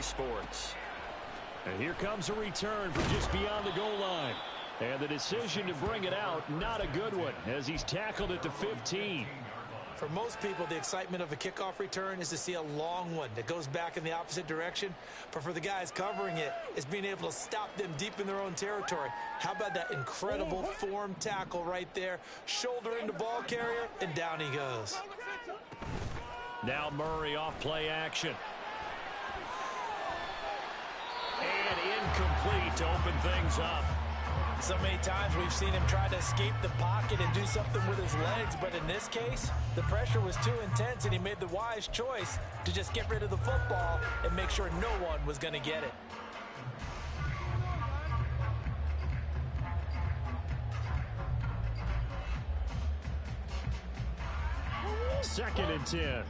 Bally Sports. And here comes a return from just beyond the goal line. And the decision to bring it out, not a good one, as he's tackled at the 15. For most people, the excitement of a kickoff return is to see a long one that goes back in the opposite direction. But for the guys covering it, it's being able to stop them deep in their own territory. How about that incredible form tackle right there? Shoulder into ball carrier, and down he goes. Now Murray off play action. And incomplete to open things up. So many times we've seen him try to escape the pocket and do something with his legs, but in this case, the pressure was too intense and he made the wise choice to just get rid of the football and make sure no one was going to get it. Second and 10.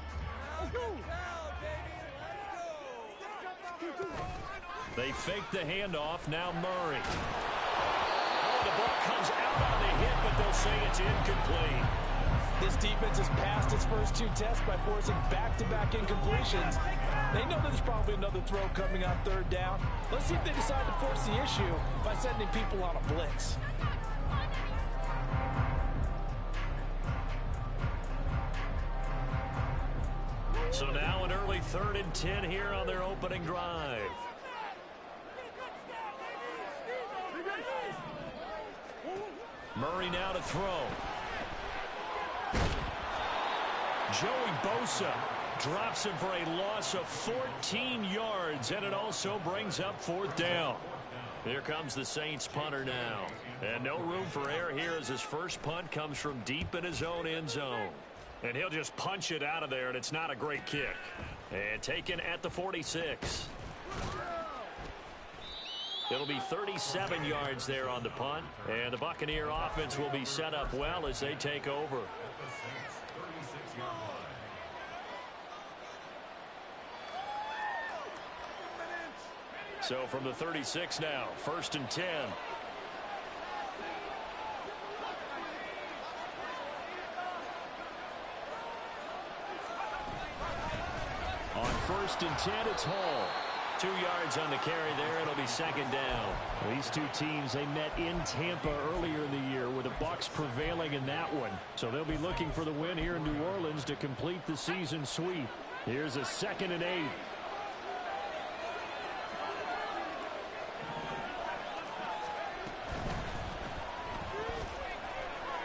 They fake the handoff. Now Murray. The ball comes out on the hit, but they'll say it's incomplete. This defense has passed its first two tests by forcing back-to-back incompletions. They know there's probably another throw coming on third down. Let's see if they decide to force the issue by sending people on a blitz. So now an early 3rd and 10 here on their opening drive. Murray now to throw. Joey Bosa drops him for a loss of 14 yards, and it also brings up 4th down. Here comes the Saints punter now. And no room for error here as his first punt comes from deep in his own end zone. And he'll just punch it out of there, and it's not a great kick. And taken at the 46. It'll be 37 yards there on the punt, and the Buccaneer offense will be set up well as they take over. So from the 36 now, 1st and 10. On 1st and 10, it's Hall. 2 yards on the carry there. It'll be 2nd down. These two teams, they met in Tampa earlier in the year with the Bucs prevailing in that one. So they'll be looking for the win here in New Orleans to complete the season sweep. Here's a 2nd and 8.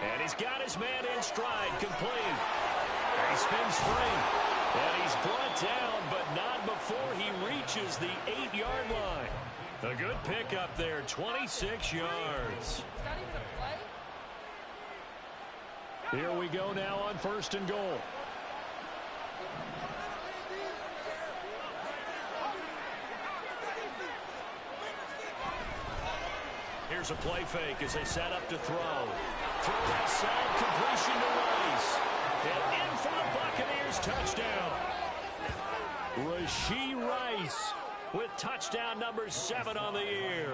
And he's got his man in stride, complete. And he spins free. And he's brought down, but not before he reaches the 8-yard line. A good pickup there, 26 yards. Here we go now on 1st and goal. Here's a play fake as they set up to throw. Throw outside, completion to Rice. And in for the Buccaneers, touchdown. Rashee Rice with touchdown number 7 on the year.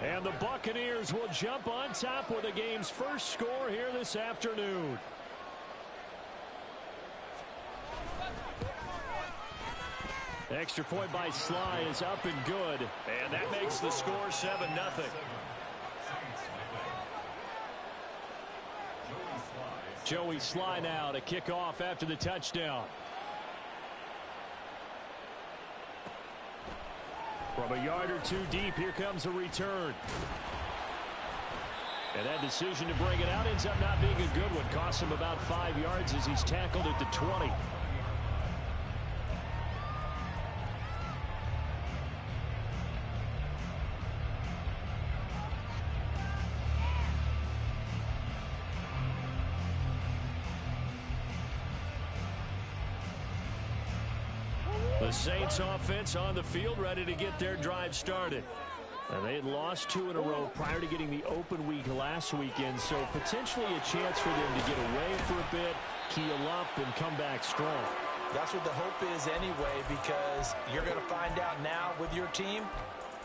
And the Buccaneers will jump on top with the game's first score here this afternoon. Extra point by Sly is up and good. And that makes the score 7-0. Joey Sly now to kick off after the touchdown. From a yard or two deep, here comes a return. And that decision to bring it out ends up not being a good one. Costs him about 5 yards as he's tackled at the 20. The Saints offense on the field ready to get their drive started. And they had lost 2 in a row prior to getting the open week last weekend, so potentially a chance for them to get away for a bit, keel up, and come back strong. That's what the hope is anyway, because you're going to find out now with your team,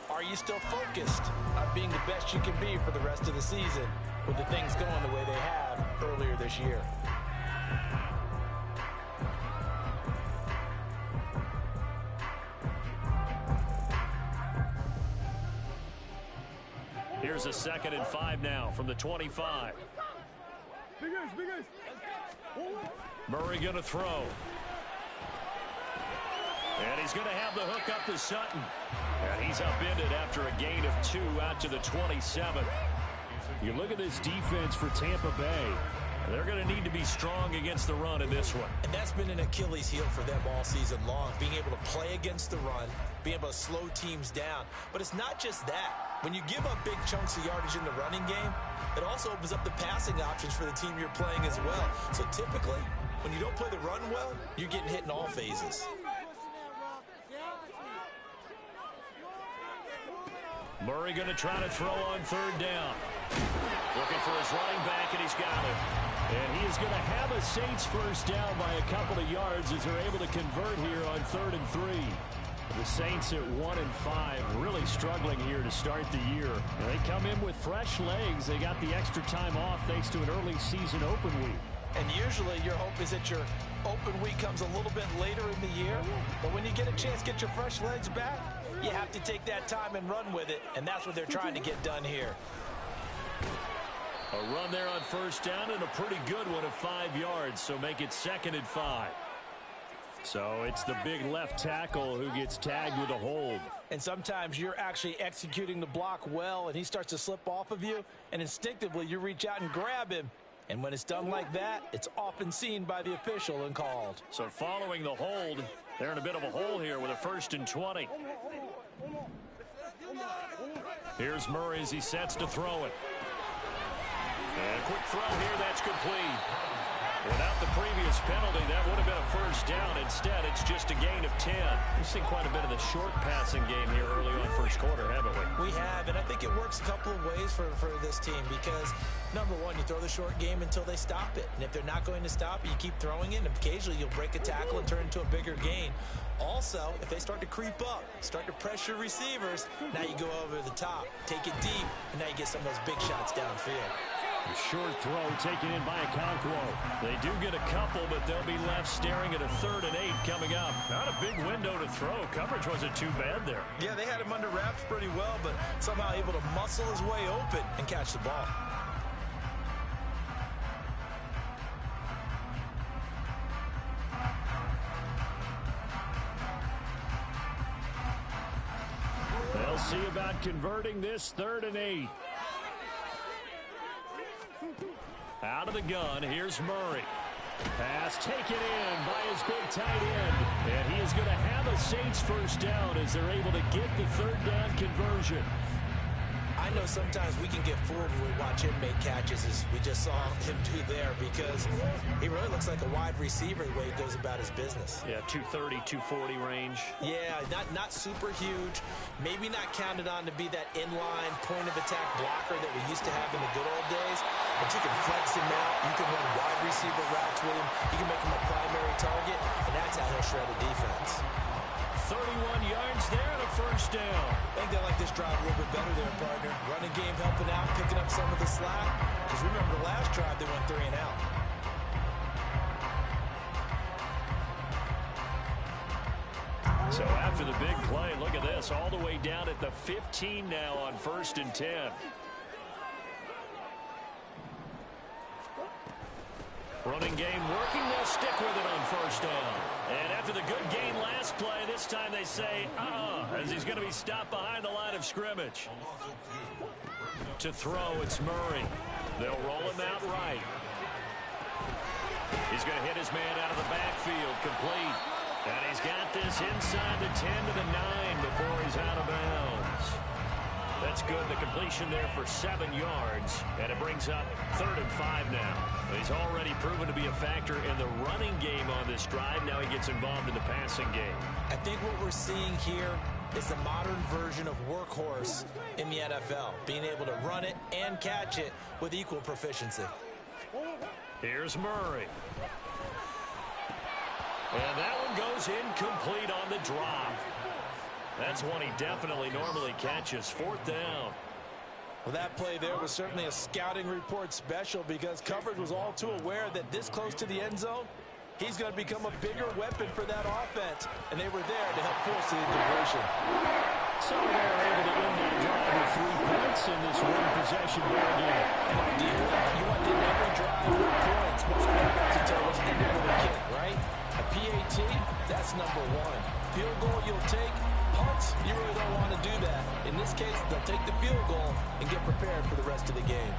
are you still focused on being the best you can be for the rest of the season with the things going the way they have earlier this year? Here's a 2nd and 5 now from the 25. Murray going to throw. And he's going to have the hook up to Sutton. And he's upended after a gain of 2 out to the 27. You look at this defense for Tampa Bay. They're going to need to be strong against the run in this one. And that's been an Achilles heel for them all season long, being able to play against the run, being able to slow teams down. But it's not just that. When you give up big chunks of yardage in the running game, it also opens up the passing options for the team you're playing as well. So typically, when you don't play the run well, you're getting hit in all phases. Murray going to try to throw on 3rd down. Looking for his running back, and he's got it. And he is going to have a Saints first down by a couple of yards as they're able to convert here on 3rd and 3. The Saints at 1-5, really struggling here to start the year. And they come in with fresh legs. They got the extra time off thanks to an early season open week. And usually your hope is that your open week comes a little bit later in the year. But when you get a chance to get your fresh legs back, you have to take that time and run with it. And that's what they're trying to get done here. A run there on 1st down and a pretty good one of 5 yards. So make it 2nd and 5. So it's the big left tackle who gets tagged with a hold. And sometimes you're actually executing the block well, and he starts to slip off of you, and instinctively you reach out and grab him. And when it's done like that, it's often seen by the official and called. So following the hold, they're in a bit of a hole here with a 1st and 20. Here's Murray as he sets to throw it. And a quick throw here, that's complete. Without the previous penalty, that would have been a 1st down. Instead, it's just a gain of 10. We've seen quite a bit of the short passing game here early on 1st quarter, haven't we? We have, and I think it works a couple of ways for this team because, number one, you throw the short game until they stop it. And if they're not going to stop it, you keep throwing it, and occasionally you'll break a tackle and turn it into a bigger gain. Also, if they start to creep up, start to pressure receivers, now you go over the top, take it deep, and now you get some of those big shots downfield. A short throw taken in by Okonkwo. They do get a couple, but they'll be left staring at a 3rd and 8 coming up. Not a big window to throw. Coverage wasn't too bad there. Yeah, they had him under wraps pretty well, but somehow able to muscle his way open and catch the ball. They'll see about converting this 3rd and 8. Out of the gun, here's Murray. Pass taken in by his big tight end. And he is going to have a Saints first down as they're able to get the 3rd down conversion. I know sometimes we can get fooled when we watch him make catches, as we just saw him do there, because he really looks like a wide receiver the way he goes about his business. Yeah, 230, 240 range. Yeah, not super huge. Maybe not counted on to be that inline point-of-attack blocker that we used to have in the good old days, but you can flex him out. You can run wide receiver routes with him. You can make him a primary target, and that's how he'll shred a defense. 31 yards there and a 1st down. I think they like this drive a little bit better there, partner. Running game helping out, picking up some of the slack. Because remember, the last drive they went 3 and out. So after the big play, look at this. All the way down at the 15 now on 1st and 10. Running game working. They'll stick with it on 1st down. And after the good gain last play, this time they say, as he's going to be stopped behind the line of scrimmage. To throw, it's Murray. They'll roll him out right. He's going to hit his man out of the backfield, complete. And he's got this inside the 10 to the 9 before he's out of bounds. That's good. The completion there for 7 yards. And it brings up 3rd and 5 now. He's already proven to be a factor in the running game on this drive. Now he gets involved in the passing game. I think what we're seeing here is the modern version of workhorse in the NFL. Being able to run it and catch it with equal proficiency. Here's Murray. And that one goes incomplete on the drop. That's one he definitely normally catches. 4th down. Well, that play there was certainly a scouting report special because coverage was all too aware that this close to the end zone, he's going to become a bigger weapon for that offense. And they were there to help force the incompletion. So they're able to win that drive with 3 points in this one-possession ball game. And ideally, you want to end every drive with points. Most quarterbacks will tell us end it with a kick, right? A PAT, that's number 1. Field goal you'll take. Punts, you really don't want to do that. In this case, they'll take the field goal and get prepared for the rest of the game.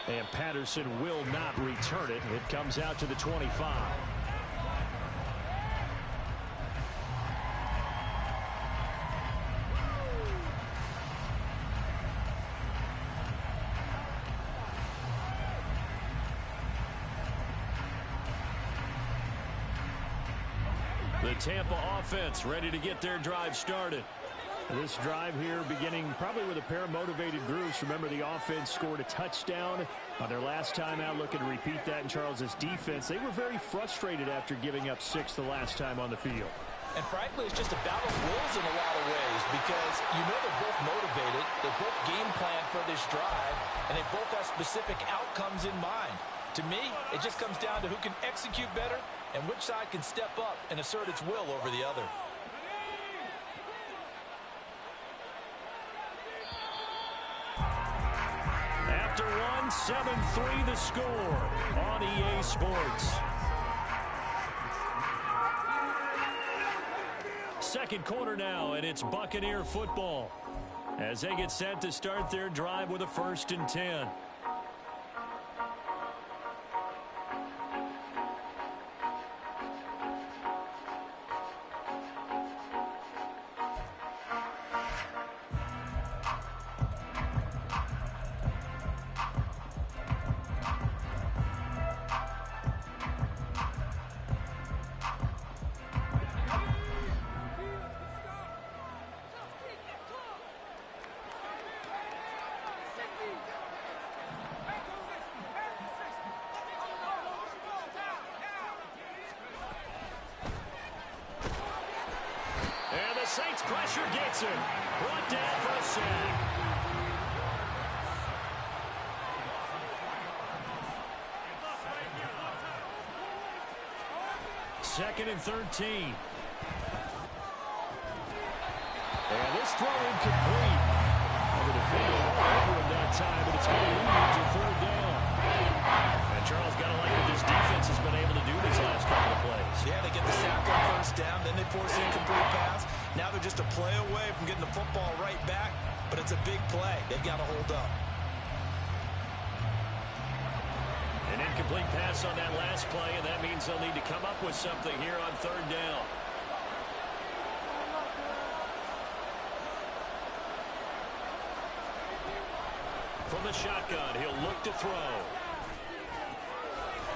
And Patterson will not return it. It comes out to the 25. The Tampa offense ready to get their drive started. This drive here beginning probably with a pair of motivated groups. Remember, the offense scored a touchdown on their last time out. Looking to repeat that in Charles's defense. They were very frustrated after giving up 6 the last time on the field. And frankly, it's just a battle of wills in a lot of ways because you know they're both motivated. They both game plan for this drive, and they both have specific outcomes in mind. To me, it just comes down to who can execute better and which side can step up and assert its will over the other. After one, 7-3 the score on EA Sports. Second quarter now, and it's Buccaneer football as they get set to start their drive with a 1st and 10. Saints pressure gets him. Brought down for a sack. Second and 13. And this throw incomplete. The defender all over him that time, but it's going to lead to 4th down. And Charles got to like what this defense has been able to do these last couple of plays. Yeah, they get the sack on 1st down, then they force an incomplete pass. Now they're just a play away from getting the football right back, but it's a big play. They've got to hold up. An incomplete pass on that last play, and that means they'll need to come up with something here on 3rd down. From the shotgun, he'll look to throw.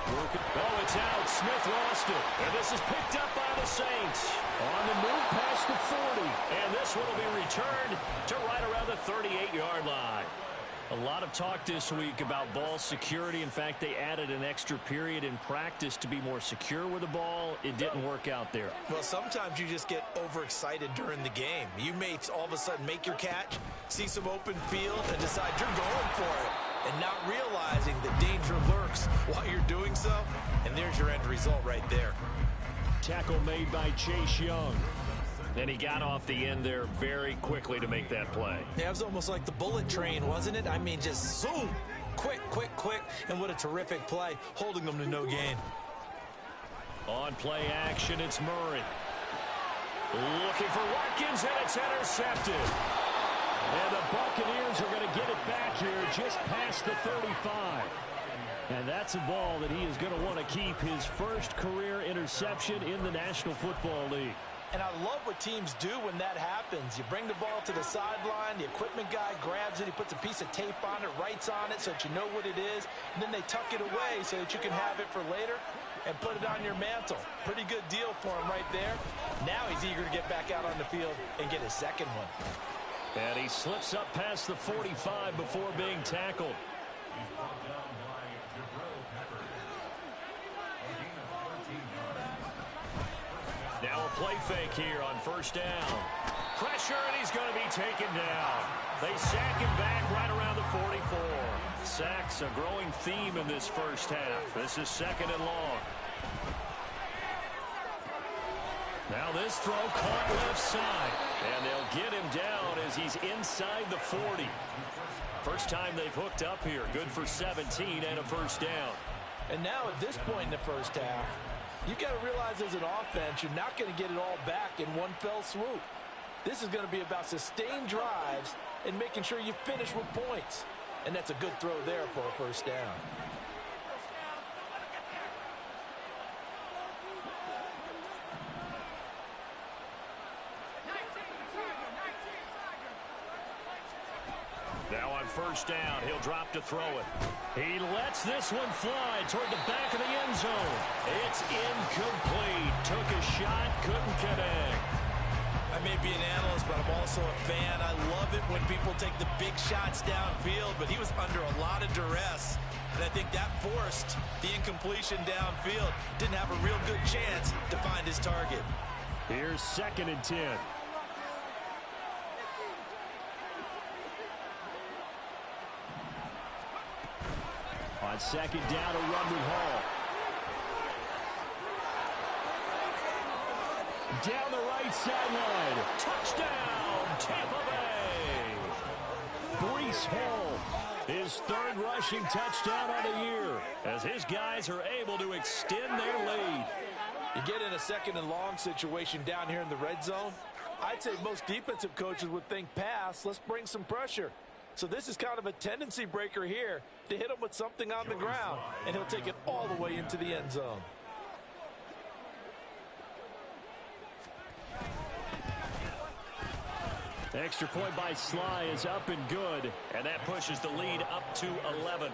Oh, it's out. Smith lost it. And this is picked up by the Saints. On the move past the 40. And this one will be returned to right around the 38-yard line. A lot of talk this week about ball security. In fact, they added an extra period in practice to be more secure with the ball. It didn't work out there. Well, sometimes you just get overexcited during the game. You may all of a sudden make your catch, see some open field, and decide you're going for it. And not realizing that danger lurks while you're doing so. And there's your end result right there. Tackle made by Chase Young. Then he got off the end there very quickly to make that play. Yeah, it was almost like the bullet train, wasn't it? I mean, just zoom. Quick, quick, quick. And what a terrific play, holding them to no gain. On play action, it's Murray. Looking for Watkins, and it's intercepted. And the Buccaneers are going to get it back here just past the 35. And that's a ball that he is going to want to keep, his first career interception in the National Football League. And I love what teams do when that happens. You bring the ball to the sideline, the equipment guy grabs it, he puts a piece of tape on it, writes on it so that you know what it is, and then they tuck it away so that you can have it for later and put it on your mantle. Pretty good deal for him right there. Now he's eager to get back out on the field and get his second one. And he slips up past the 45 before being tackled. Now a play fake here on first down. Pressure, and he's going to be taken down. They sack him back right around the 44. Sacks a growing theme in this first half. This is second and long. Now this throw caught left side. And they'll get him down as he's inside the 40. First time they've hooked up here. Good for 17 and a first down. And now at this point in the first half, you've got to realize as an offense, you're not going to get it all back in one fell swoop. This is going to be about sustained drives and making sure you finish with points. And that's a good throw there for a first down. Now on first down, he'll drop to throw it. He lets this one fly toward the back of the end zone. It's incomplete. Took a shot, couldn't connect. I may be an analyst, but I'm also a fan. I love it when people take the big shots downfield, but he was under a lot of duress. And I think that forced the incompletion downfield. Didn't have a real good chance to find his target. Here's 2nd and 10. On 2nd down, a run with Hall. Down the right sideline. Touchdown, Tampa Bay. Breece Hall, his 3rd rushing touchdown of the year, as his guys are able to extend their lead. You get in a 2nd and long situation down here in the red zone. I'd say most defensive coaches would think pass. Let's bring some pressure. So this is kind of a tendency breaker here to hit him with something on the ground, and he'll take it all the way into the end zone. Extra point by Sly is up and good, and that pushes the lead up to 11.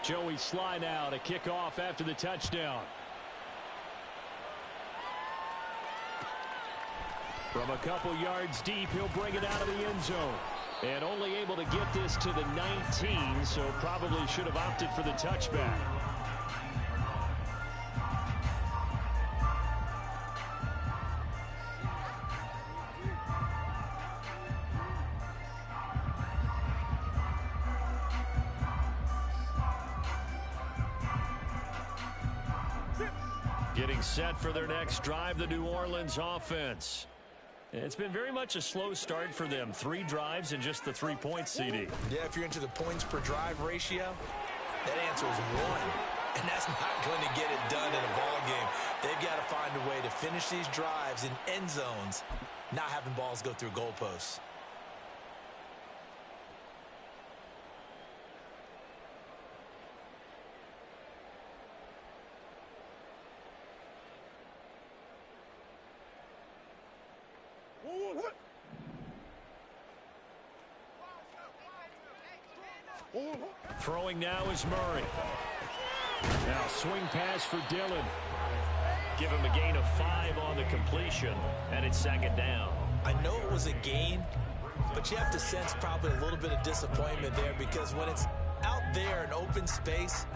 Joey Sly now to kick off after the touchdown. From a couple yards deep, he'll bring it out of the end zone. And only able to get this to the 19, so probably should have opted for the touchback. Getting set for their next drive, the New Orleans offense. It's been very much a slow start for them. 3 drives and just the 3 points, CD. Yeah, if you're into the points per drive ratio, that answer is 1. And that's not going to get it done in a ball game. They've got to find a way to finish these drives in end zones, not having balls go through goalposts. Throwing now is Murray. Now swing pass for Dillon. Give him a gain of 5 on the completion, and it's 2nd down. I know it was a gain, but you have to sense probably a little bit of disappointment there, because when it's out there in open space,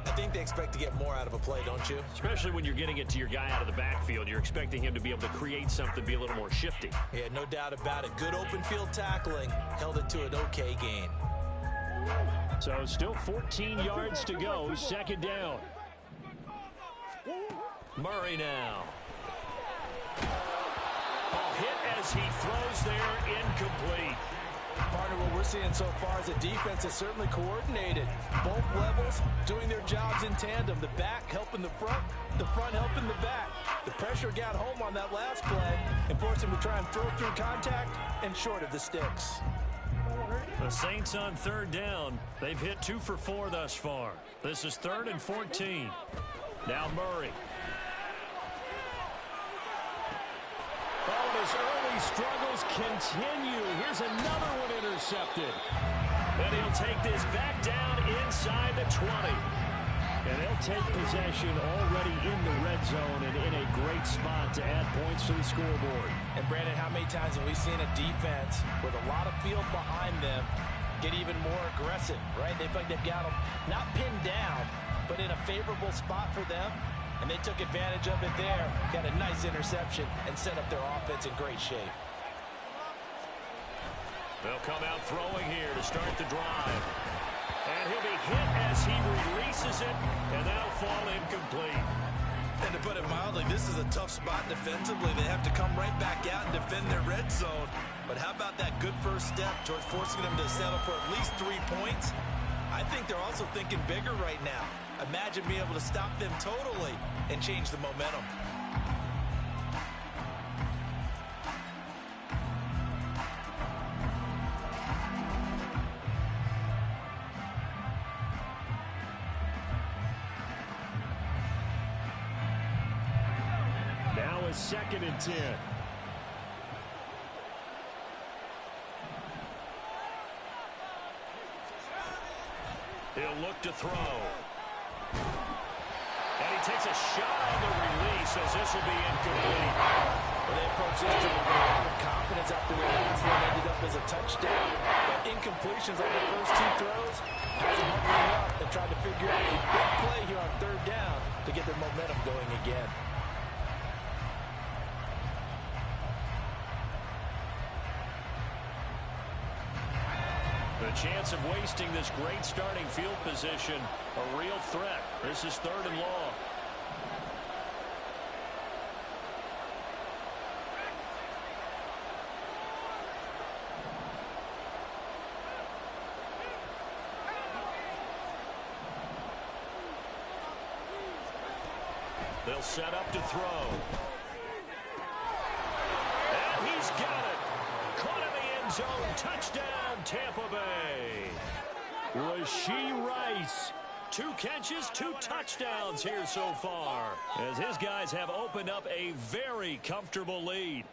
I think they expect to get more out of a play, don't you? Especially when you're getting it to your guy out of the backfield. You're expecting him to be able to create something, be a little more shifty. Yeah, no doubt about it. Good open field tackling. Held it to an okay gain. So still 14 yards to go. 2nd down. Murray now. Ball hit as he throws there, incomplete. Partner, what we're seeing so far is a defense that's certainly coordinated. Both levels doing their jobs in tandem. The back helping the front helping the back. The pressure got home on that last play and forced him to try and throw through contact and short of the sticks. The Saints on 3rd down. They've hit 2 for 4 thus far. This is 3rd and 14. Now Murray. Oh, his early struggles continue. Here's another one intercepted. And he'll take this back down inside the 20. And they'll take possession already in the red zone and in a great spot to add points to the scoreboard. And Brandon, how many times have we seen a defense with a lot of field behind them get even more aggressive, right? They feel like they've got them not pinned down, but in a favorable spot for them. And they took advantage of it there. Got a nice interception and set up their offense in great shape. They'll come out throwing here to start the drive. And he'll be hit as he releases it, and that'll fall incomplete. And to put it mildly, this is a tough spot defensively. They have to come right back out and defend their red zone. But how about that good first step towards forcing them to settle for at least 3 points? I think they're also thinking bigger right now. Imagine being able to stop them totally and change the momentum. Now is 2nd and 10. He'll look to throw. And he takes a shot on the release as this will be incomplete. Well, they approach this with a lot of confidence after the last one ended up as a touchdown. But incompletions on the first 2 throws has them huddling up and trying to figure out a big play here on 3rd down to get their momentum going again. The chance of wasting this great starting field position, a real threat. This is 3rd and long. They'll set up to throw. And he's got it. Caught in the end zone. Touchdown, Tampa Bay. Rashee Rice. 2 catches, 2 touchdowns here so far, as his guys have opened up a very comfortable lead.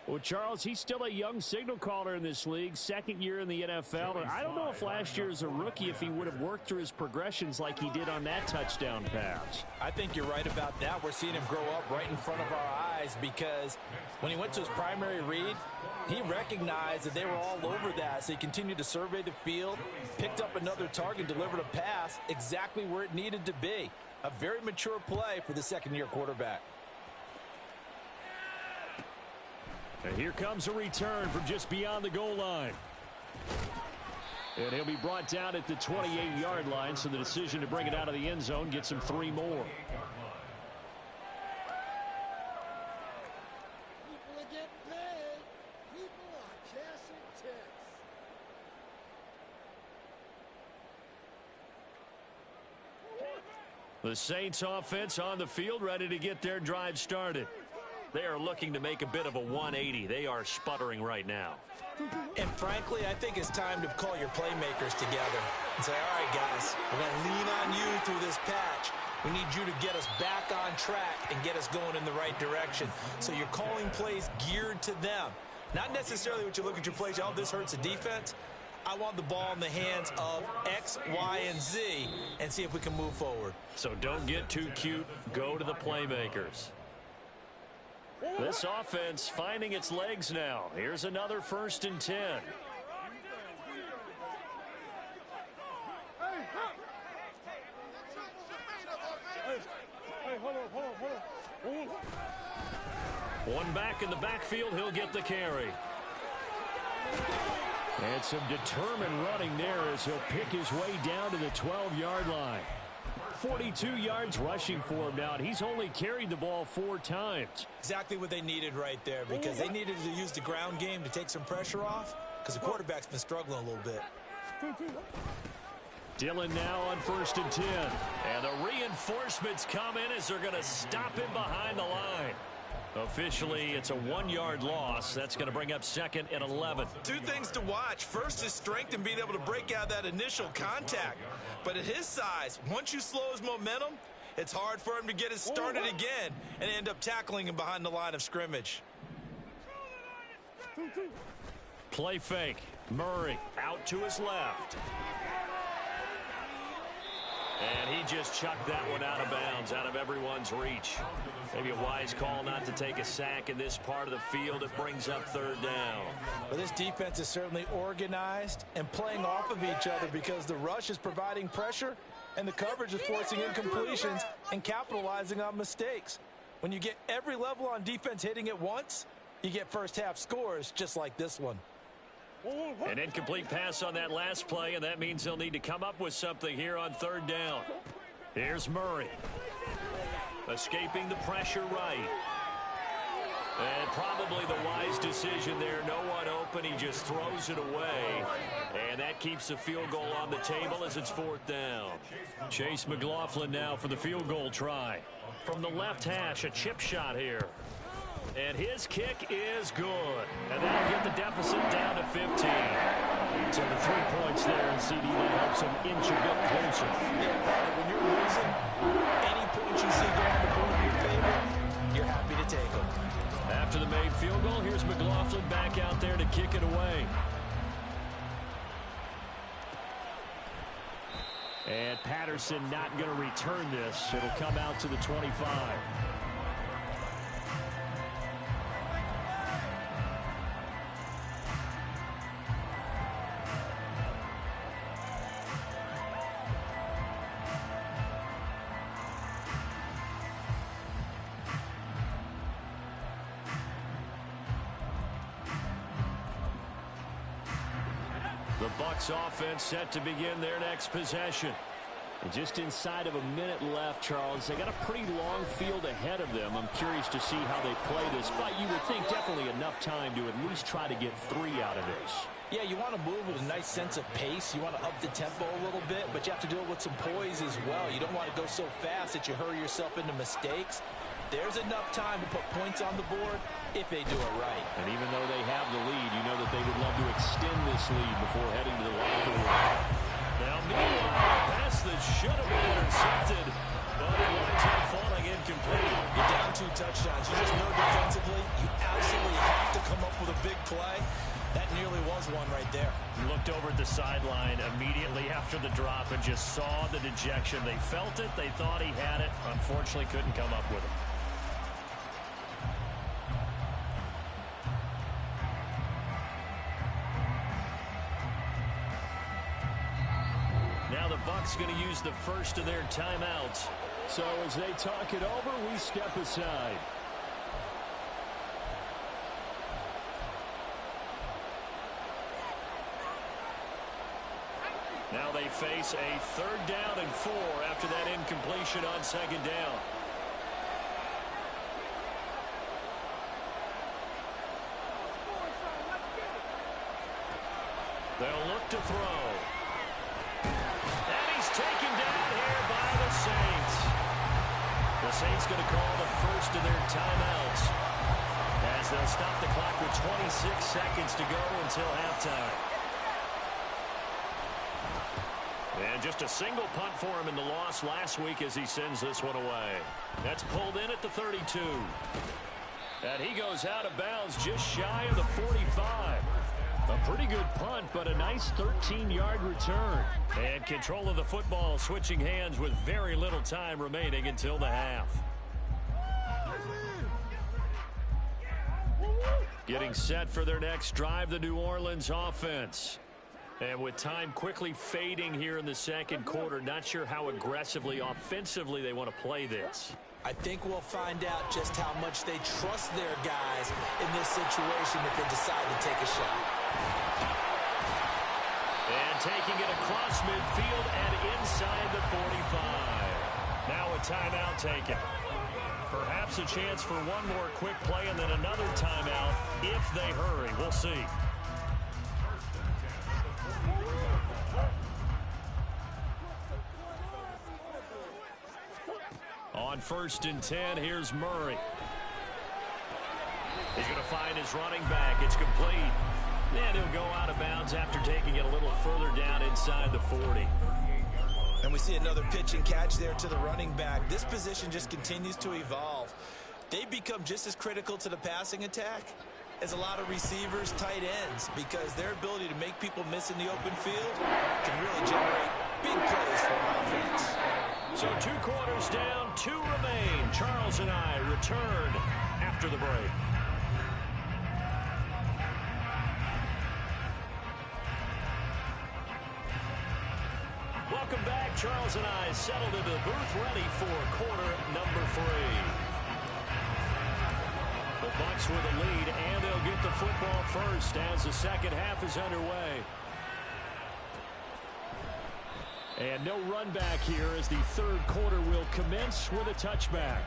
Well, Charles, he's still a young signal caller in this league, 2nd year in the NFL. And I don't know if last year as a rookie if he would have worked through his progressions like he did on that touchdown pass. I think you're right about that. We're seeing him grow up right in front of our eyes because when he went to his primary read, he recognized that they were all over that. So he continued to survey the field, picked up another target, delivered a pass exactly where it needed to be. A very mature play for the 2nd-year quarterback. And here comes a return from just beyond the goal line. And he'll be brought down at the 28-yard line, so the decision to bring it out of the end zone gets him 3 more. People are getting paid. People are cashing checks. The Saints offense on the field, ready to get their drive started. They are looking to make a bit of a 180. They are sputtering right now. And frankly, I think it's time to call your playmakers together and say, all right, guys, we're going to lean on you through this patch. We need you to get us back on track and get us going in the right direction. So you're calling plays geared to them. Not necessarily what you look at your plays, oh, this hurts the defense. I want the ball in the hands of X, Y, and Z and see if we can move forward. So don't get too cute. Go to the playmakers. This offense finding its legs now. Here's another 1st and 10. One back in the backfield, he'll get the carry. And some determined running there as he'll pick his way down to the 12-yard line. 42 yards rushing for him now. He's only carried the ball 4 times. Exactly what they needed right there because they needed to use the ground game to take some pressure off because the quarterback's been struggling a little bit. Dillon now on 1st and 10. And the reinforcements come in as they're going to stop him behind the line. Officially, it's a 1-yard loss. That's going to bring up 2nd and 11. 2 things to watch. First is strength and being able to break out that initial contact. But at his size, once you slow his momentum, it's hard for him to get it started again and end up tackling him behind the line of scrimmage. Play fake. Murray out to his left. And he just chucked that one out of bounds, out of everyone's reach. Maybe a wise call not to take a sack in this part of the field. It brings up 3rd down. Well, this defense is certainly organized and playing off of each other because the rush is providing pressure and the coverage is forcing incompletions and capitalizing on mistakes. When you get every level on defense hitting at once, you get first half scores just like this one. An incomplete pass on that last play, and that means they'll need to come up with something here on third down. Here's Murray. Escaping the pressure right. And probably the wise decision there. No one open. He just throws it away. And that keeps the field goal on the table as it's fourth down. Chase McLaughlin now for the field goal try. From the left hash, a chip shot here. And his kick is good. And that'll get the deficit down to 15. So the 3 points there, and CD that helps him inch a bit closer. When you're losing, any points you see go on the board in your favor, you're happy to take them. After the made field goal, here's McLaughlin back out there to kick it away. And Patterson not going to return this. It'll come out to the 25. The Bucs offense set to begin their next possession. And just inside of a minute left, Charles. They got a pretty long field ahead of them. I'm curious to see how they play this, but you would think definitely enough time to at least try to get 3 out of this. Yeah, you want to move with a nice sense of pace. You want to up the tempo a little bit, but you have to do it with some poise as well. You don't want to go so fast that you hurry yourself into mistakes. There's enough time to put points on the board if they do it right. And even though they have the lead, you know that they would love to extend this lead before heading to the locker room. Now, meanwhile, a pass that should have been intercepted, but it winds up falling incomplete. You're down 2 touchdowns. You just know defensively you absolutely have to come up with a big play. That nearly was one right there. Looked over at the sideline immediately after the drop and just saw the dejection. They felt it. They thought he had it. Unfortunately, couldn't come up with it. Now the Bucs going to use the first of their timeouts. So as they talk it over, we step aside. Now they face a 3rd down and 4 after that incompletion on 2nd down. They'll look to throw. And he's taken down here by the Saints. The Saints going to call the first of their timeouts as they'll stop the clock with 26 seconds to go until halftime. And just a single punt for him in the loss last week as he sends this one away. That's pulled in at the 32. And he goes out of bounds just shy of the 45. A pretty good punt, but a nice 13-yard return. And control of the football switching hands with very little time remaining until the half. Getting set for their next drive, the New Orleans offense. And with time quickly fading here in the second quarter, not sure how aggressively, offensively they want to play this. I think we'll find out just how much they trust their guys in this situation if they decide to take a shot. And taking it across midfield and inside the 45. Now a timeout taken. Perhaps a chance for one more quick play and then another timeout if they hurry. We'll see. On 1st and 10, here's Murray. He's going to find his running back. It's complete. And he'll go out of bounds after taking it a little further down inside the 40. And we see another pitch and catch there to the running back. This position just continues to evolve. They become just as critical to the passing attack as a lot of receivers, tight ends, because their ability to make people miss in the open field can really generate big plays for offense. So 2 quarters down, 2 remain. Charles and I return after the break. Welcome back. Charles and I settled into the booth ready for quarter number 3. The Bucs with a lead, and they'll get the football first as the second half is underway. And no run back here as the third quarter will commence with a touchback.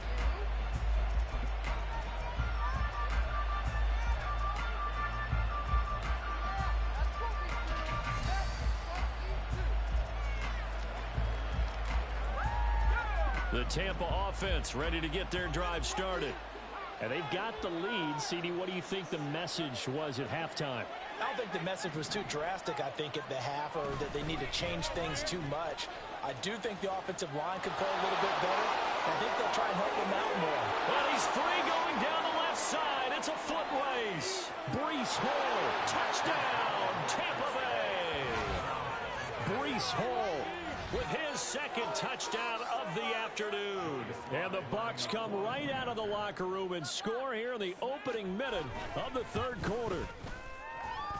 The Tampa offense ready to get their drive started. And they've got the lead. CD, what do you think the message was at halftime? I don't think the message was too drastic, I think, at the half, or that they need to change things too much. I do think the offensive line could play a little bit better. I think they'll try and help him out more. Well, he's free going down the left side. It's a foot race. Breece Hall, touchdown, Tampa Bay. Breece Hall with his second touchdown of the afternoon. And the Bucs come right out of the locker room and score here in the opening minute of the third quarter.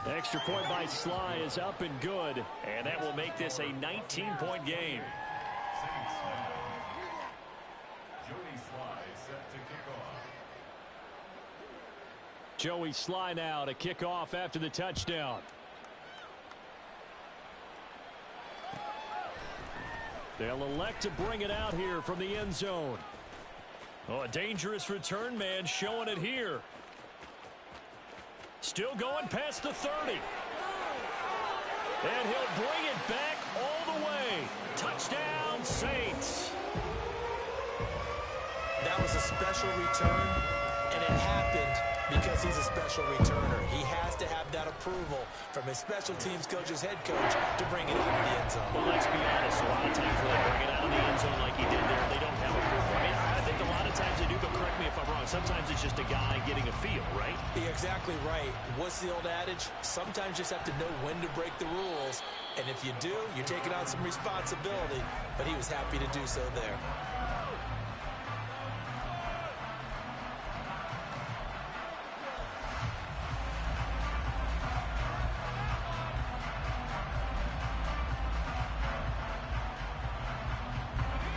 Extra point by Sly is up and good, and that will make this a 19-point game. Joey Sly now to kick off after the touchdown. They'll elect to bring it out here from the end zone. Oh, a dangerous return man showing it here. Still going past the 30. And he'll bring it back all the way. Touchdown, Saints. That was a special return, and it happened because he's a special returner. He has to have that approval from his special teams coach's head coach to bring it out of the end zone. Well, let's be honest. A lot of times when they bring it out of the end zone like he did there, they don't have approval. I mean, I think a lot of times they do, but correct me if I'm wrong. Sometimes it's just a guy getting a feel, right? You're exactly right. What's the old adage? Sometimes you just have to know when to break the rules. And if you do, you're taking on some responsibility. But he was happy to do so there.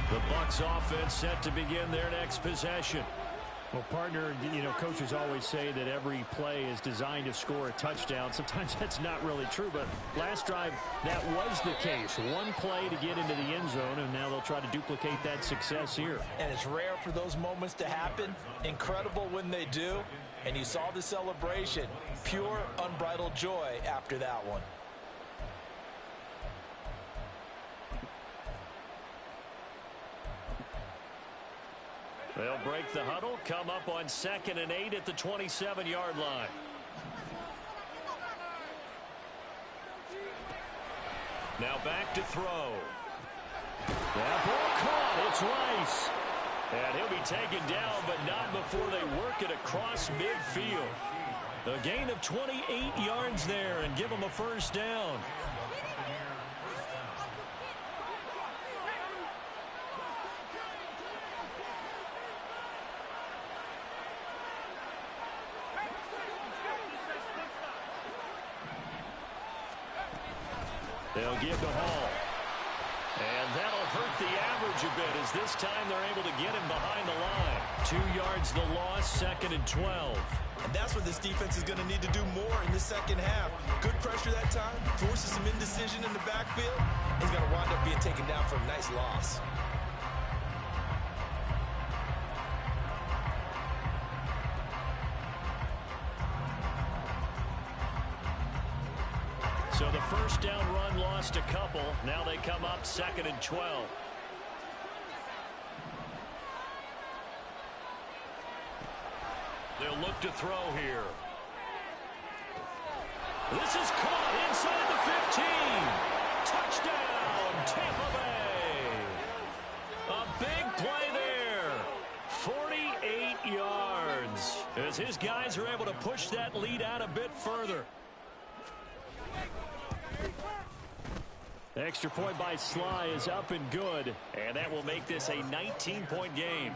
The Bucs offense set to begin their next possession. Well, partner, you know, coaches always say that every play is designed to score a touchdown. Sometimes that's not really true, but last drive, that was the case. One play to get into the end zone, and now they'll try to duplicate that success here. And it's rare for those moments to happen. Incredible when they do. And you saw the celebration. Pure, unbridled joy after that one. They'll break the huddle, come up on 2nd and 8 at the 27-yard line. Now back to throw. That ball caught. It's Rice. And he'll be taken down, but not before they work it across midfield. A gain of 28 yards there and give them a first down. They'll give to Hall. And that'll hurt the average a bit as this time they're able to get him behind the line. 2 yards the loss, 2nd and 12. And that's what this defense is going to need to do more in the second half. Good pressure that time, forces some indecision in the backfield. He's going to wind up being taken down for a nice loss. So the first down run lost a couple. Now they come up 2nd and 12. They'll look to throw here. This is caught inside the 15. Touchdown, Tampa Bay. A big play there. 48 yards as his guys are able to push that lead out a bit further. Extra point by Sly is up and good. And that will make this a 19-point game.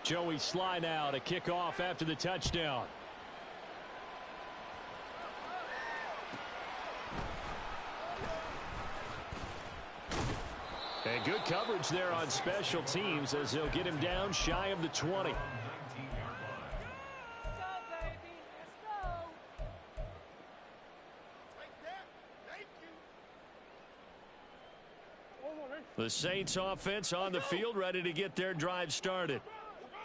Joey Sly now to kick off after the touchdown. And good coverage there on special teams as they'll get him down shy of the 20. The Saints offense on the field, ready to get their drive started.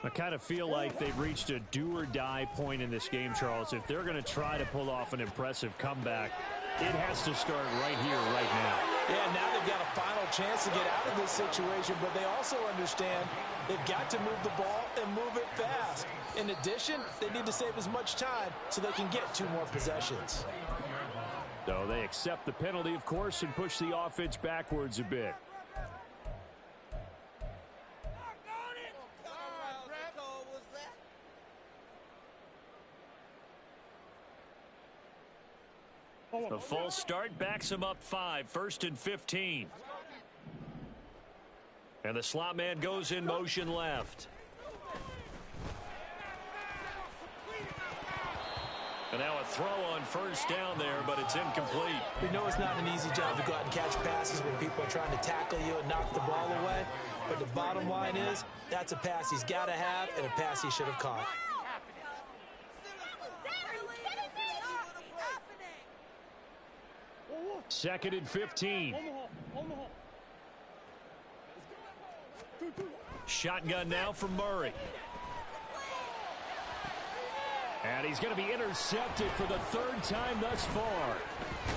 I kind of feel like they've reached a do-or-die point in this game, Charles. If they're going to try to pull off an impressive comeback, it has to start right here, right now. Yeah, now they've got a final chance to get out of this situation, but they also understand they've got to move the ball and move it fast. In addition, they need to save as much time so they can get 2 more possessions. So they accept the penalty, of course, and push the offense backwards a bit. The false start backs him up 5, 1st and 15. And the slot man goes in motion left. And now a throw on 1st down there, but it's incomplete. We know it's not an easy job to go out and catch passes when people are trying to tackle you and knock the ball away. But the bottom line is, that's a pass he's got to have and a pass he should have caught. Second and 15. Shotgun now for Murray. And he's going to be intercepted for the 3rd time thus far.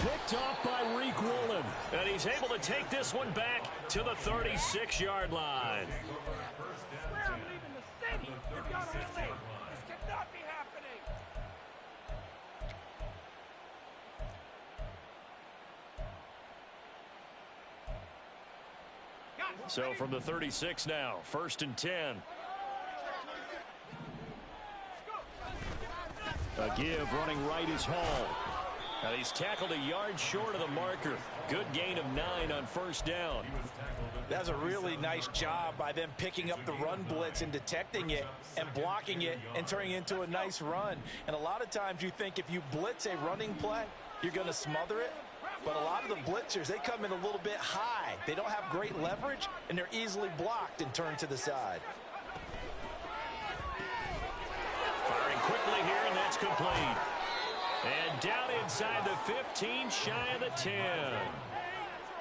Picked off by Reek Woolen. And he's able to take this one back to the 36-yard line. I'm leaving the city if y'all don't leave. This cannot be happening. So from the 36 now, 1st and 10. A give running right is Hall. And he's tackled a yard short of the marker. Good gain of 9 on 1st down. That's a really nice job by them picking up the run blitz and detecting it and blocking it and turning it into a nice run. And a lot of times you think if you blitz a running play, you're going to smother it. But a lot of the blitzers, they come in a little bit high. They don't have great leverage, and they're easily blocked and turned to the side. Firing quickly here, and that's complete. And down inside the 15, shy of the 10.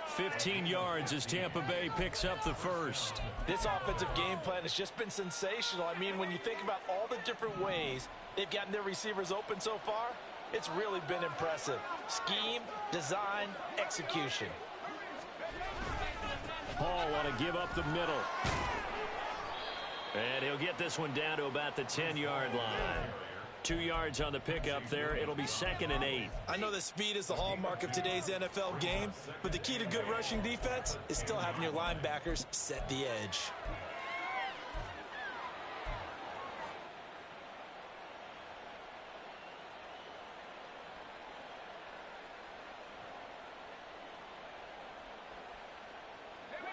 15 yards as Tampa Bay picks up the 1st. This offensive game plan has just been sensational. I mean, when you think about all the different ways they've gotten their receivers open so far, it's really been impressive. Scheme, design, execution. Hall want to give up the middle. And he'll get this one down to about the 10-yard line. 2 yards on the pickup there. It'll be 2nd and 8. I know that speed is the hallmark of today's NFL game, but the key to good rushing defense is still having your linebackers set the edge.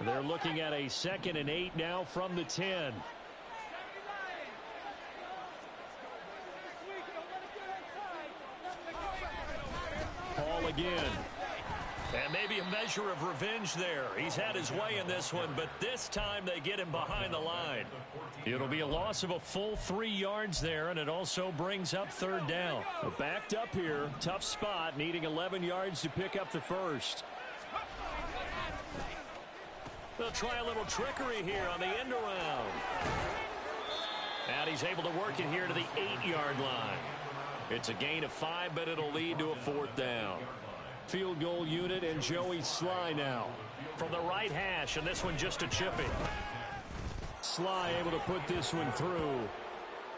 They're looking at a 2nd and 8 now from the 10. Hall again. And maybe a measure of revenge there. He's had his way in this one, but this time they get him behind the line. It'll be a loss of a full 3 yards there, and it also brings up 3rd down. Backed up here, tough spot, needing 11 yards to pick up the 1st. They'll try a little trickery here on the end around. And he's able to work it here to the 8-yard line. It's a gain of 5, but it'll lead to a 4th down. Field goal unit and Joey Sly now. From the right hash, and this one just a chipping. Sly able to put this one through.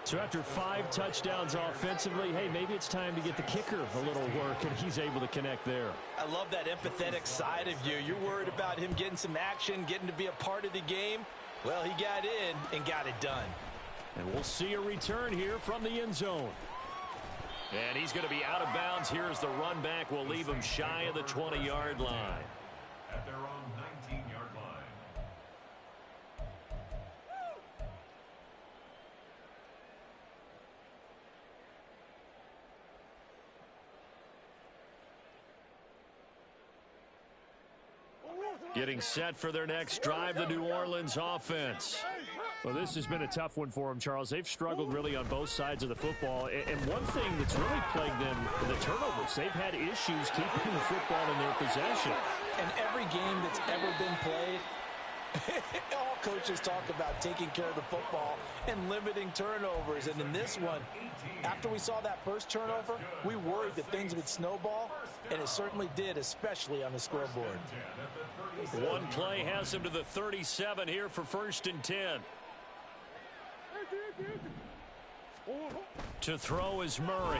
So after 5 touchdowns offensively, hey, maybe it's time to get the kicker a little work, and he's able to connect there. I love that empathetic side of you. You're worried about him getting some action, getting to be a part of the game. Well, he got in and got it done. And we'll see a return here from the end zone. And he's going to be out of bounds. Here's the run back. We'll leave him shy of the 20-yard line. At their own 19-yard line. Getting set for their next drive, the New Orleans offense. Well, this has been a tough one for them, Charles. They've struggled really on both sides of the football. And one thing that's really plagued them are the turnovers. They've had issues keeping the football in their possession. And every game that's ever been played, all coaches talk about taking care of the football and limiting turnovers. And in this one, after we saw that first turnover, we worried that things would snowball, and it certainly did, especially on the scoreboard. One play has him to the 37 here for 1st and 10. To throw is Murray.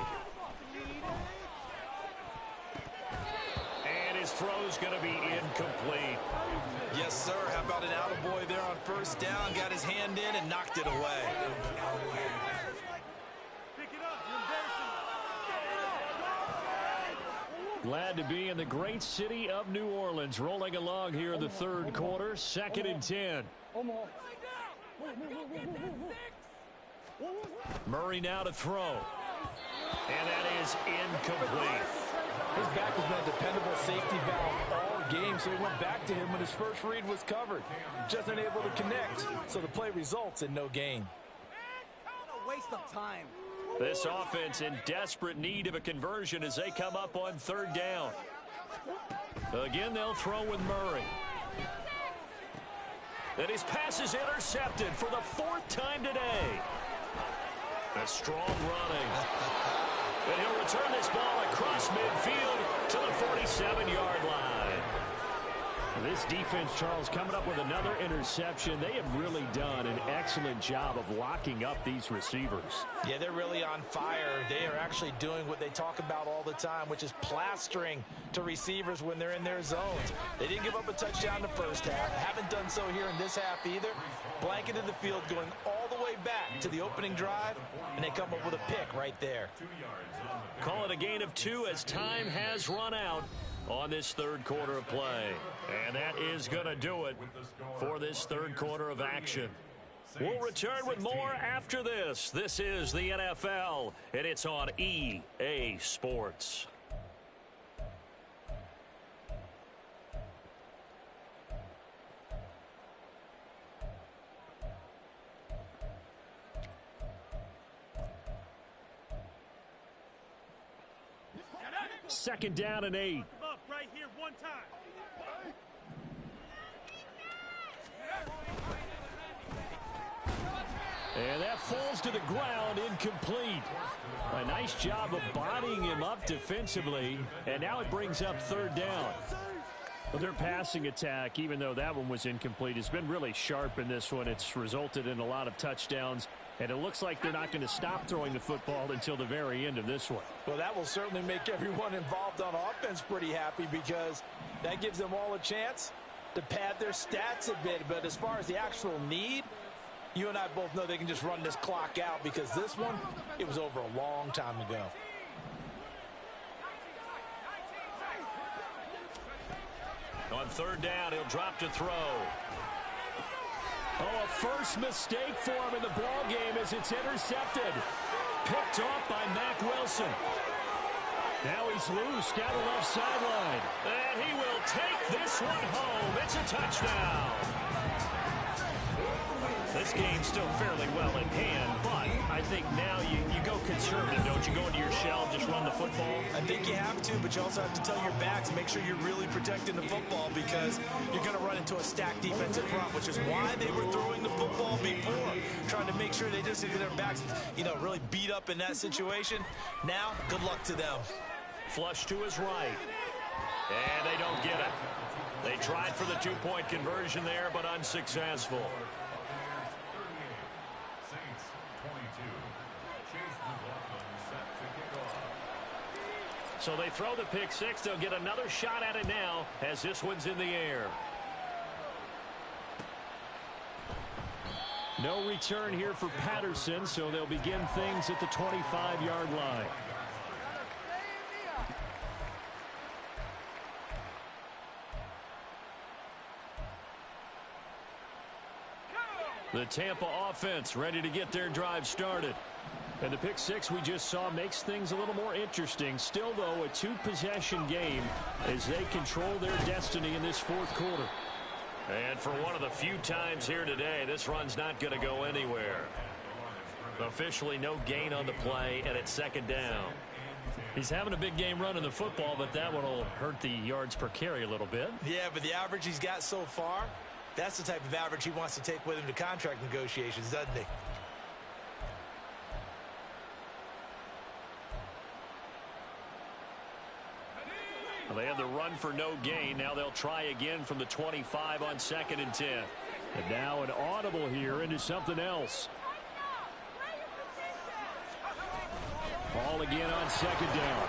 And his throw's going to be incomplete. Yes, sir. How about an attaboy there on 1st down? Got his hand in and knocked it away. Glad to be in the great city of New Orleans, rolling along here in the 3rd quarter, 2nd and 10. Murray now to throw. And that is incomplete. His back has been a dependable safety valve all game, so he went back to him when his first read was covered. Just unable to connect, so the play results in no gain. A waste of time. This offense in desperate need of a conversion as they come up on 3rd down. Again, they'll throw with Murray. And his pass is intercepted for the 4th time today. A strong running. And he'll return this ball across midfield to the 47-yard line. This defense, Charles, coming up with another interception. They have really done an excellent job of locking up these receivers. Yeah, they're really on fire. They are actually doing what they talk about all the time, which is plastering to receivers when they're in their zones. They didn't give up a touchdown in the first half. Haven't done so here in this half either. Blanketed the field, going all the way back to the opening drive, and they come up with a pick right there. Call it a gain of 2 as time has run out on this 3rd quarter of play. And that is going to do it for this 3rd quarter of action. We'll return with more after this. This is the NFL, and it's on EA Sports. Second down and 8. Up right here one time. And that falls to the ground, incomplete. A nice job of bodying him up defensively, and now it brings up 3rd down. Well, their passing attack, even though that one was incomplete, has been really sharp in this one. It's resulted in a lot of touchdowns, and it looks like they're not going to stop throwing the football until the very end of this one. Well, that will certainly make everyone involved on offense pretty happy, because that gives them all a chance to pad their stats a bit. But as far as the actual need, you and I both know they can just run this clock out, because this one, it was over a long time ago. On 3rd down, he'll drop to throw. Oh, a first mistake for him in the ball game as it's intercepted. Picked off by Mack Wilson. Now he's loose down the left sideline. And he will take this one home. It's a touchdown. This game's still fairly well in hand, but I think now you go conservative, don't you? Go into your shell, just run the football. I think you have to, but you also have to tell your backs, make sure you're really protecting the football, because you're going to run into a stacked defensive front, which is why they were throwing the football before, trying to make sure they just get their backs, really beat up in that situation. Now, good luck to them. Flush to his right. And they don't get it. They tried for the 2-point conversion there, but unsuccessful. So they throw the pick six. They'll get another shot at it now as this one's in the air. No return here for Patterson, so they'll begin things at the 25-yard line. The Tampa offense ready to get their drive started. And the pick six we just saw makes things a little more interesting. Still, though, a two-possession game as they control their destiny in this fourth quarter. And for one of the few times here today, this run's not going to go anywhere. Officially no gain on the play, and it's second down. He's having a big game running the football, but that one will hurt the yards per carry a little bit. Yeah, but the average he's got so far, that's the type of average he wants to take with him to contract negotiations, doesn't he? Well, they had the run for no gain. Now they'll try again from the 25 on 2nd and 10. And now an audible here into something else. Ball again on 2nd down.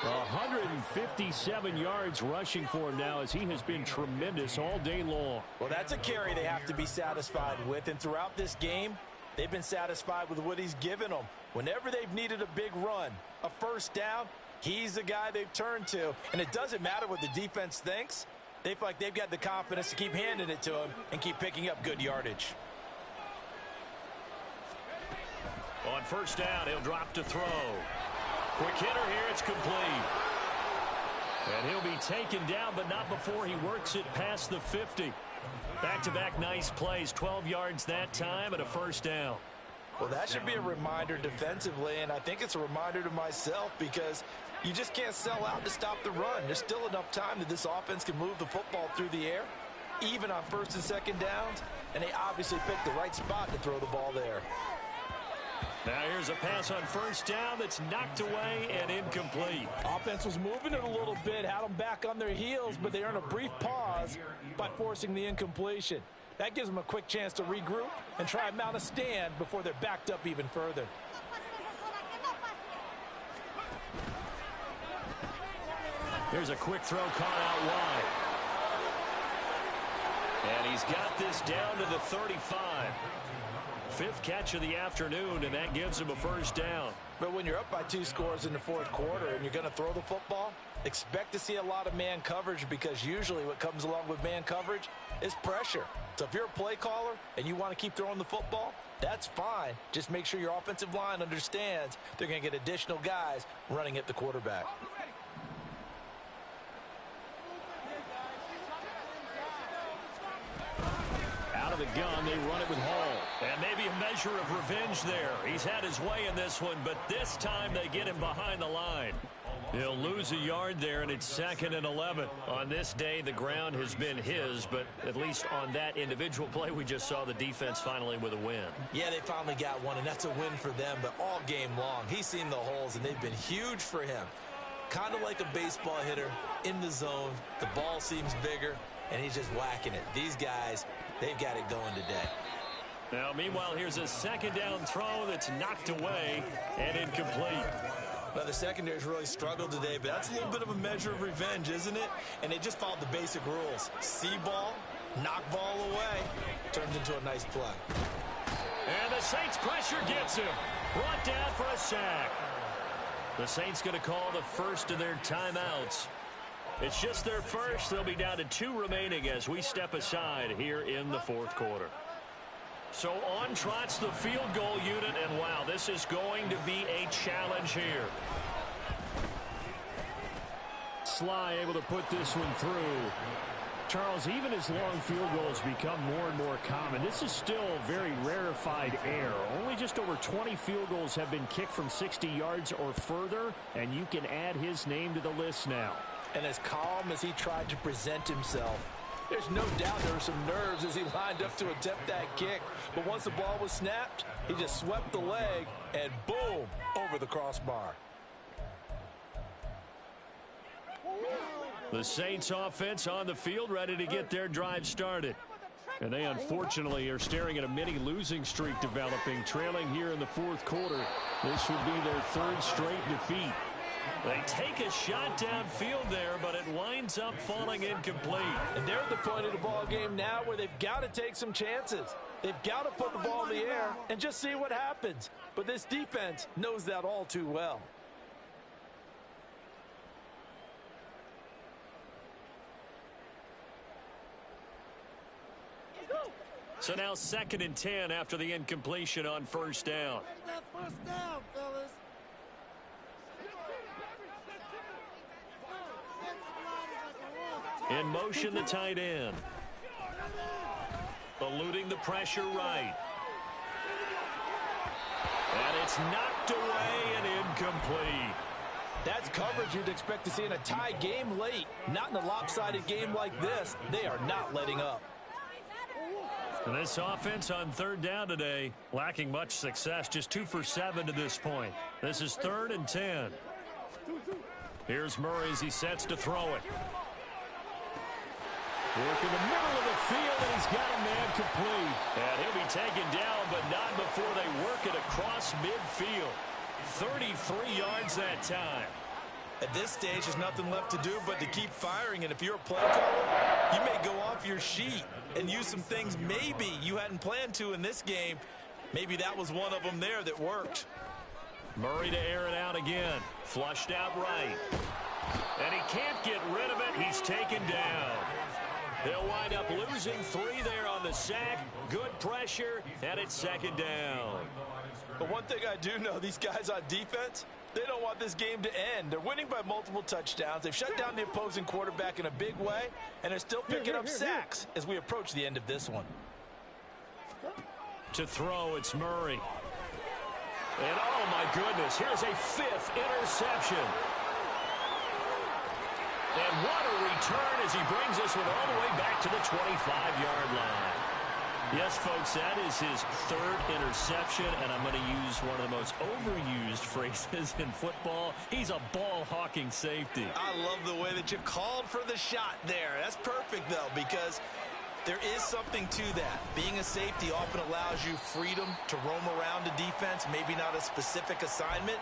157 yards rushing for him now as he has been tremendous all day long. Well, that's a carry they have to be satisfied with. And throughout this game, they've been satisfied with what he's given them. Whenever they've needed a big run, a first down, he's the guy they've turned to. And it doesn't matter what the defense thinks. They feel like they've got the confidence to keep handing it to him and keep picking up good yardage. On first down, he'll drop to throw. Quick hitter here, it's complete. And he'll be taken down, but not before he works it past the 50. Back-to-back nice plays, 12 yards that time and a first down. Well, that should be a reminder defensively, and I think it's a reminder to myself because you just can't sell out to stop the run. There's still enough time that this offense can move the football through the air, even on first and second downs, and they obviously picked the right spot to throw the ball there. Now here's a pass on first down that's knocked away and incomplete. Offense was moving it a little bit, had them back on their heels, but they earned a brief pause by forcing the incompletion. That gives them a quick chance to regroup and try and mount a stand before they're backed up even further. Here's a quick throw caught out wide. And he's got this down to the 35. Fifth catch of the afternoon, and that gives him a first down. But when you're up by 2 scores in the fourth quarter and you're going to throw the football, expect to see a lot of man coverage because usually what comes along with man coverage is pressure. So if you're a play caller and you want to keep throwing the football, that's fine. Just make sure your offensive line understands they're going to get additional guys running at the quarterback. Out of the gun, they run it with Hall. And maybe a measure of revenge there. He's had his way in this one, but this time they get him behind the line. He'll lose a yard there, and it's 2nd and 11. On this day, the ground has been his, but at least on that individual play, we just saw the defense finally with a win. Yeah, they finally got one, and that's a win for them, but all game long, he's seen the holes, and they've been huge for him. Kind of like a baseball hitter in the zone. The ball seems bigger, and he's just whacking it. These guys, they've got it going today. Now, meanwhile, here's a second down throw that's knocked away and incomplete. Well, the secondary's really struggled today, but that's a little bit of a measure of revenge, isn't it? And they just followed the basic rules. See ball, knock ball away, turns into a nice play. And the Saints pressure gets him. Brought down for a sack. The Saints going to call the first of their timeouts. It's just their first. They'll be down to 2 remaining as we step aside here in the fourth quarter. So on trots the field goal unit, and wow, this is going to be a challenge here. Sly able to put this one through. Charles, even as long field goals become more and more common, this is still very rarefied air. Only just over 20 field goals have been kicked from 60 yards or further, and you can add his name to the list now. And as calm as he tried to present himself, there's no doubt there were some nerves as he lined up to attempt that kick. But once the ball was snapped, he just swept the leg and boom, over the crossbar. The Saints offense on the field ready to get their drive started. And they unfortunately are staring at a mini losing streak developing, trailing here in the fourth quarter. This would be their 3rd straight defeat. They take a shot downfield there, but it winds up falling incomplete. And they're at the point of the ball game now where they've got to take some chances. They've got to put the ball in the air and just see what happens. But this defense knows that all too well. So now 2nd and 10 after the incompletion on first down. That first down, fellas. In motion, the tight end. Eluding the pressure right. And it's knocked away and incomplete. That's coverage you'd expect to see in a tie game late. Not in a lopsided game like this. They are not letting up. And this offense on 3rd down today, lacking much success, just 2 for 7 to this point. This is 3rd and 10. Here's Murray as he sets to throw it. Work in the middle of the field, and he's got a man complete. And he'll be taken down, but not before they work it across midfield. 33 yards that time. At this stage, there's nothing left to do but to keep firing. And if you're a play caller, you may go off your sheet and use some things maybe you hadn't planned to in this game. Maybe that was one of them there that worked. Murray to air it out again. Flushed out right. And he can't get rid of it. He's taken down. They'll wind up losing 3 there on the sack. Good pressure, and it's 2nd down. But one thing I do know, these guys on defense, they don't want this game to end. They're winning by multiple touchdowns. They've shut down the opposing quarterback in a big way, and they're still picking up sacks as we approach the end of this one. To throw, it's Murray. And oh my goodness, here's a 5th interception. And what a return as he brings this one all the way back to the 25-yard line. Yes, folks, that is his 3rd interception, and I'm going to use one of the most overused phrases in football. He's a ball-hawking safety. I love the way that you called for the shot there. That's perfect, though, because there is something to that. Being a safety often allows you freedom to roam around the defense, maybe not a specific assignment.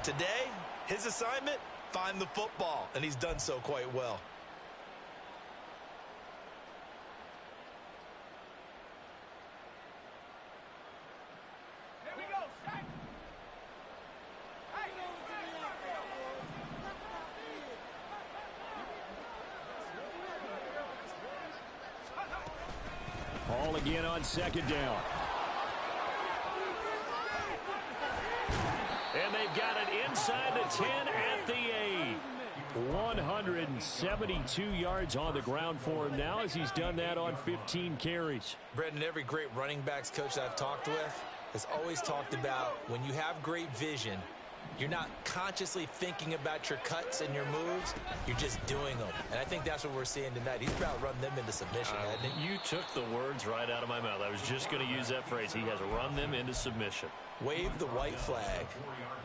Today, his assignment, find the football, and he's done so quite well. Here we go, Shaq. Hey. Ball again on 2nd down. And they've got it inside the 10 at the 8. 172 yards on the ground for him now as he's done that on 15 carries. Brendan, every great running backs coach that I've talked with has always talked about when you have great vision, you're not consciously thinking about your cuts and your moves. You're just doing them. And I think that's what we're seeing tonight. He's about to run them into submission, hasn't he? You took the words right out of my mouth. I was just going to use that phrase. He has run them into submission. Wave the white flag.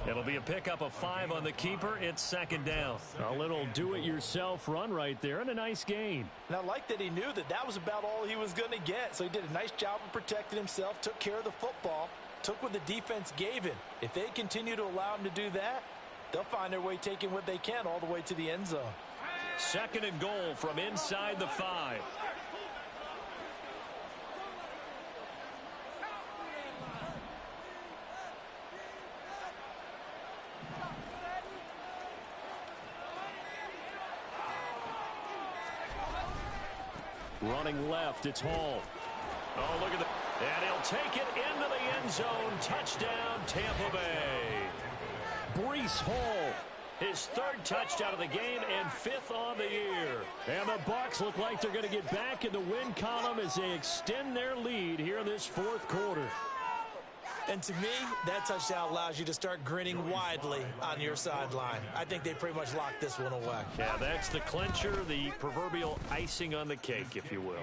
It'll be a pickup of 5 on the keeper. It's 2nd down. A little do-it-yourself run right there and a nice gain. And I like that he knew that that was about all he was going to get. So he did a nice job of protecting himself, took care of the football, took what the defense gave him. If they continue to allow him to do that, they'll find their way taking what they can all the way to the end zone. 2nd and goal from inside the 5. Running left, it's Hall. Oh, look at that. And he'll take it into the end zone. Touchdown, Tampa Bay. Breece Hall. His 3rd touchdown of the game and 5th on the year. And the Bucs look like they're going to get back in the win column as they extend their lead here in this 4th quarter. And to me, that touchdown allows you to start grinning widely on your sideline. I think they pretty much locked this one away. Yeah, that's the clincher, the proverbial icing on the cake, if you will.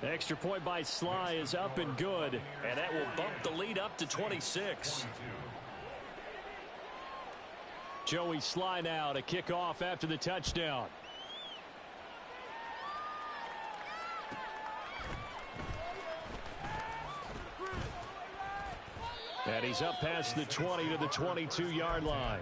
The extra point by Sly is up and good. And that will bump the lead up to 26. Joey Sly now to kick off after the touchdown. And he's up past the 20 to the 22-yard line.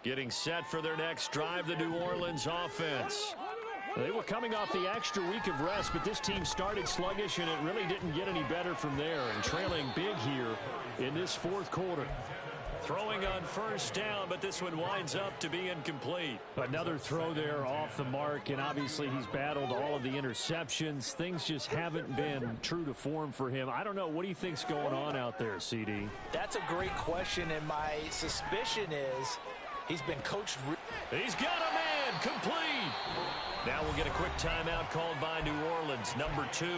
Getting set for their next drive, the New Orleans offense. They were coming off the extra week of rest, but this team started sluggish, and it really didn't get any better from there, and trailing big here in this 4th quarter. Throwing on first down, but this one winds up to be incomplete. Another throw there off the mark, and obviously he's battled all of the interceptions. Things just haven't been true to form for him. I don't know. What do you think's going on out there, CD? That's a great question, and my suspicion is he's been coached. He's got a man complete. Now we'll get a quick timeout called by New Orleans, number 2.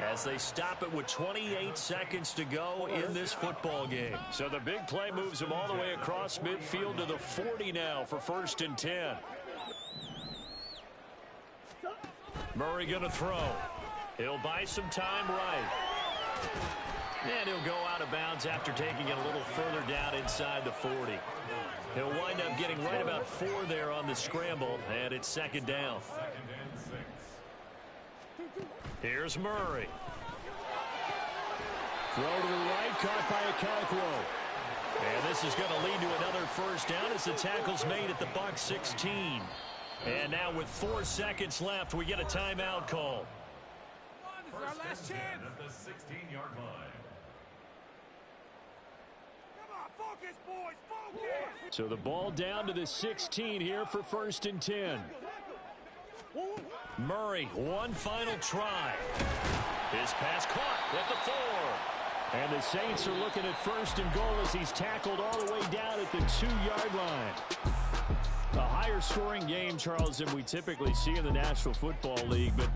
As they stop it with 28 seconds to go in this football game. So the big play moves them all the way across midfield to the 40 now for 1st and 10. Murray going to throw. He'll buy some time right. And he'll go out of bounds after taking it a little further down inside the 40. He'll wind up getting right about 4 there on the scramble, and it's 2nd down. Here's Murray. Throw to the right, caught by Okonkwo. And this is going to lead to another 1st down as the tackle's made at the Bucs 16. And now with 4 seconds left, we get a timeout call. This is our last chance. At the 16-yard line. Come on, focus, boys, focus. So the ball down to the 16 here for 1st and 10. Murray, one final try. His pass caught at the 4. And the Saints are looking at 1st and goal as he's tackled all the way down at the 2-yard line. A higher scoring game, Charles, than we typically see in the National Football League, but